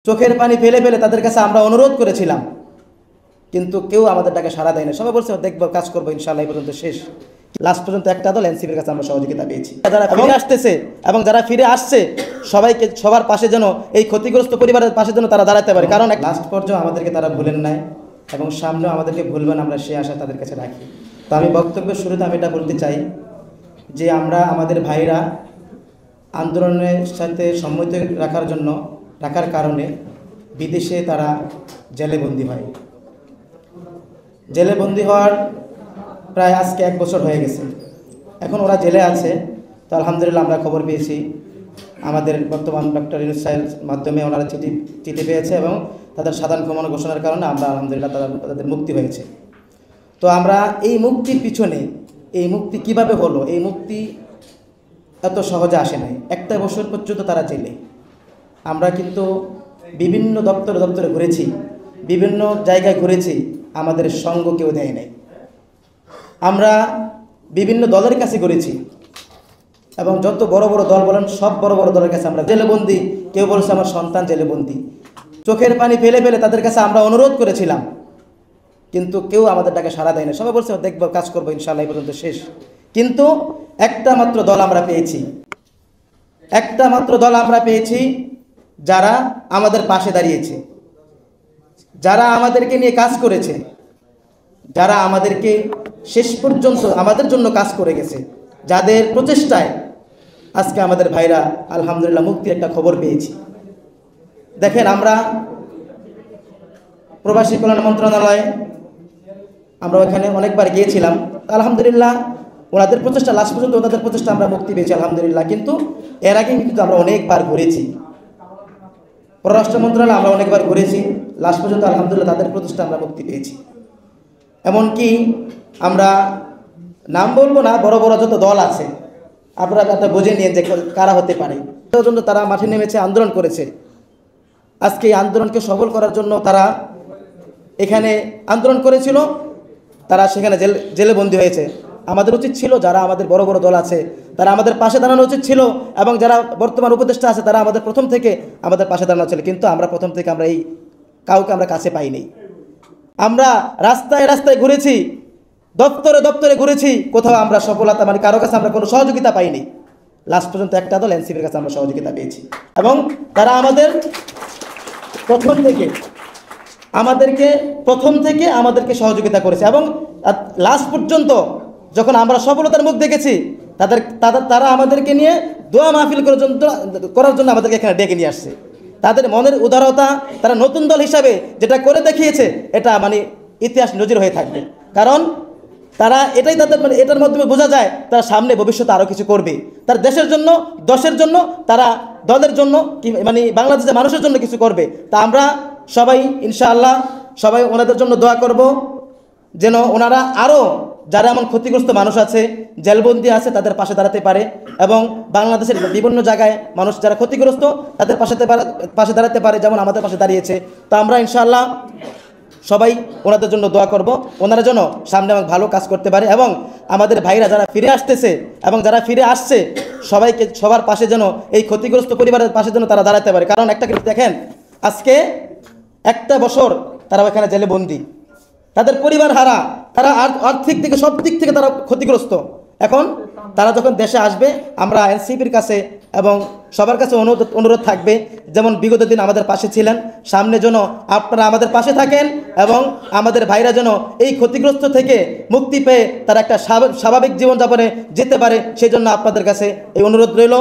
চোখের পানি ফেলে ফেলে তাদের কাছে আমরা অনুরোধ করেছিলাম, কিন্তু কেউ আমাদের ডাকে সাড়া দেয়নি। সবাই বলছে দেখবো, কাজ করবো, ইনশাআল্লাহ এই পর্যন্ত শেষ। লাস্ট পর্যন্ত একটা দল এনসিপির কাছে আমরা সহযোগিতা পেয়েছি। যারা ফিরে আসতেছে এবং যারা ফিরে আসছে সবাইকে, সবার পাশে যেন, এই ক্ষতিগ্রস্ত পরিবারের পাশে যেন তারা দাঁড়াতে পারে। কারণ লাস্ট পর্যন্ত আমাদেরকে তারা ভুলেন নাই এবং সামনেও আমাদেরকে ভুলবেন, আমরা সে আশা তাদের কাছে রাখি। তো আমি বক্তব্যের শুরুতে আমি এটা বলতে চাই যে আমরা আমাদের ভাইরা আন্দোলনের সাথে সম্মতি রাখার কারণে বিদেশে তারা জেলে বন্দী হয়। জেলে বন্দী হওয়ার প্রায় আজকে 1 বছর হয়ে গেছে। এখন ওরা জেলে আছে। তো আলহামদুলিল্লাহ আমরা খবর পেয়েছি, আমাদের বর্তমান ডক্টর ইউনূস স্যারের মাধ্যমে ওনারা চিঠি পেয়েছে এবং তাদের সাধারণ ক্ষমা ঘোষণার কারণে আমরা আলহামদুলিল্লাহ তাদের মুক্তি হয়েছে। তো আমরা এই মুক্তির পিছনে, এই মুক্তি কিভাবে হলো, এই মুক্তি এত সহজে আসে নাই। 1 বছর পর্যন্ত তারা জেলে। আমরা কিন্তু বিভিন্ন দপ্তরে ঘুরেছি, বিভিন্ন জায়গায় ঘুরেছি, আমাদের সঙ্গ কেউ দেয় নাই। আমরা বিভিন্ন দলের কাছে ঘুরেছি এবং যত বড় বড় দল বলেন সব বড় বড় দলের কাছে আমরা জেলেবন্দি। কেউ বলছে আমার সন্তান জেলেবন্দি। চোখের পানি ফেলে ফেলে তাদের কাছে আমরা অনুরোধ করেছিলাম, কিন্তু কেউ আমাদের ডাকে সাড়া দেয়নি। সবাই বলছে দেখবো, কাজ করবো, ইনশাআল্লাহ এই পর্যন্ত শেষ। কিন্তু একটা মাত্র দল আমরা পেয়েছি, একটা মাত্র দল আমরা পেয়েছি যারা আমাদের পাশে দাঁড়িয়েছে, যারা আমাদেরকে নিয়ে কাজ করেছে, যারা আমাদেরকে শেষ পর্যন্ত আমাদের জন্য কাজ করে গেছে, যাদের প্রচেষ্টায় আজকে আমাদের ভাইরা আলহামদুলিল্লাহ মুক্তির একটা খবর পেয়েছি। দেখেন, আমরা প্রবাসী কল্যাণ মন্ত্রণালয়ে আমরা ওখানে অনেকবার গিয়েছিলাম। আলহামদুলিল্লাহ ওনাদের প্রচেষ্টা, লাস্ট পর্যন্ত ওনাদের প্রচেষ্টা আমরা মুক্তি পেয়েছি আলহামদুলিল্লাহ। কিন্তু এর আগে কিন্তু আমরা অনেকবার ঘুরেছি, পররাষ্ট্র মন্ত্রণালয় আমরা অনেকবার ঘুরেছি, লাস্ট পর্যন্ত আলহামদুলিল্লাহ তাদের প্রচেষ্টা আমরা মুক্তি পেয়েছি। এমনকি আমরা নাম বলবো না, বড় বড় যত দল আছে আপনারা একটা বুঝে নিয়ে যে কারা হতে পারে, তার জন্য তারা মাঠে নেমেছে, আন্দোলন করেছে। আজকে এই আন্দোলনকে সফল করার জন্য তারা এখানে আন্দোলন করেছিল, তারা সেখানে জেলে বন্দী হয়েছে। আমাদের উচিত ছিল, যারা আমাদের বড় বড় দল আছে তারা আমাদের পাশে দাঁড়ানো উচিত ছিল, এবং যারা বর্তমান উপদেষ্টা আছে তারা আমাদের প্রথম থেকে আমাদের পাশে দাঁড়ানো ছিল। কিন্তু আমরা প্রথম থেকে আমরা এই কাউকে আমরা কাছে পাইনি। আমরা রাস্তায় রাস্তায় ঘুরেছি, দপ্তরে ঘুরেছি, কোথাও আমরা সফলতা, মানে কারো কাছে আমরা কোনো সহযোগিতা পাইনি। লাস্ট পর্যন্ত একটা দল এনসিপির কাছে আমরা সহযোগিতা পেয়েছি এবং তারা আমাদেরকে প্রথম থেকে আমাদেরকে সহযোগিতা করেছে। এবং লাস্ট পর্যন্ত যখন আমরা সফলতার মুখ দেখেছি, তারা আমাদেরকে নিয়ে দোয়া মাহফিল করার জন্য আমাদেরকে এখানে ডেকে নিয়ে আসছে। তাদের মনের উদারতা, তারা নতুন দল হিসাবে যেটা করে দেখিয়েছে, এটা মানে ইতিহাস নজির হয়ে থাকবে। কারণ তারা এটাই তাদের, মানে এটার মাধ্যমে বোঝা যায় তারা সামনে ভবিষ্যতে আরও কিছু করবে, তার দেশের জন্য, দশের জন্য, তারা দলের জন্য, মানে বাংলাদেশের মানুষের জন্য কিছু করবে। তা আমরা সবাই ইনশাআল্লাহ সবাই ওনাদের জন্য দোয়া করব, যেন ওনারা আরও যারা এমন ক্ষতিগ্রস্ত মানুষ আছে, জেলবন্দি আছে, তাদের পাশে দাঁড়াতে পারে এবং বাংলাদেশের বিভিন্ন জায়গায় মানুষ যারা ক্ষতিগ্রস্ত তাদের পাশে দাঁড়াতে পারে, যেমন আমাদের পাশে দাঁড়িয়েছে। তো আমরা ইনশাআল্লাহ সবাই ওনাদের জন্য দোয়া করব, ওনারা যেন সামনে এবং ভালো কাজ করতে পারে এবং আমাদের ভাইরা যারা ফিরে আসতেছে এবং যারা ফিরে আসছে সবার পাশে যেন, এই ক্ষতিগ্রস্ত পরিবারের পাশে যেন তারা দাঁড়াতে পারে। কারণ একটা কিছু দেখেন, আজকে 1 বছর তারা ওখানে জেলে বন্দি, তাদের পরিবার হারা, তারা আর্থিক দিকে সব দিক থেকে তারা ক্ষতিগ্রস্ত। এখন তারা যখন দেশে আসবে, আমরা এনসিপির কাছে এবং সবার কাছে অনুরোধ থাকবে, যেমন বিগত দিন আমাদের পাশে ছিলেন, সামনে যেন আপনারা আমাদের পাশে থাকেন এবং আমাদের ভাইরা যেন এই ক্ষতিগ্রস্ত থেকে মুক্তি পেয়ে তারা একটা স্বাভাবিক জীবনযাপনে যেতে পারে, সেই জন্য আপনাদের কাছে এই অনুরোধ রইল।